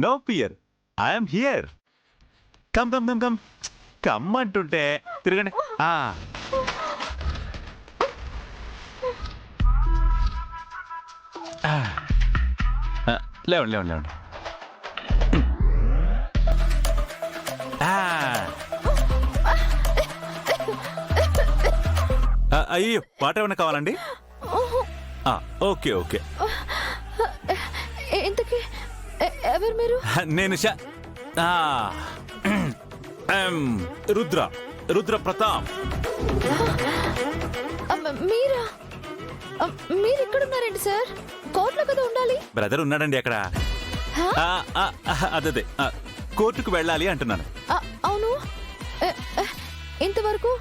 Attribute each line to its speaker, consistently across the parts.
Speaker 1: No fear, I'm here. Come come come come come అంటుంటే తిరగండి. లేవండి లేవండి లేవండి. అయ్యో, వాటర్ ఏమైనా కావాలండి? Okay okay.
Speaker 2: ఇంతకీ ఎవరు మీరు?
Speaker 1: నేను రుద్ర, రుద్ర ప్రతాప్.
Speaker 2: మీరా? మీరు ఎక్కడున్నారండి సార్? కోర్టులో కదా ఉండాలి.
Speaker 1: బ్రదర్ ఉన్నాడండి అక్కడ. అదే కోర్టుకు వెళ్ళాలి అంటున్నాను.
Speaker 2: అవును, ఇంతవరకు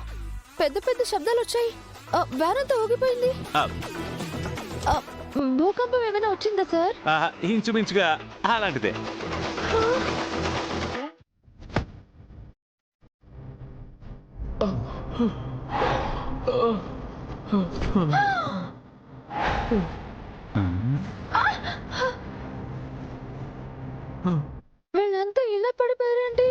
Speaker 2: పెద్ద పెద్ద శబ్దాలు వచ్చాయి. వ్యానంతా ఊగిపోయింది. భూకంపం ఏమైనా వచ్చిందా సార్?
Speaker 1: ఇంచుమించుగా అలాంటిదే.
Speaker 2: వీళ్ళంతా ఇలా పడిపోయారండి.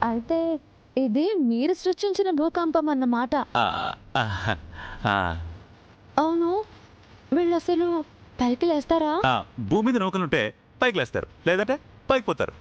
Speaker 2: అయితే ఇది మీరు సృష్టించిన భూకంపం అన్నమాట. అవును, వీళ్ళు అసలు పైకి లేస్తారా?
Speaker 1: భూమి మీద నౌకలుంటే పైకి లేస్తారు, లేదంటే పైకి పోతారు.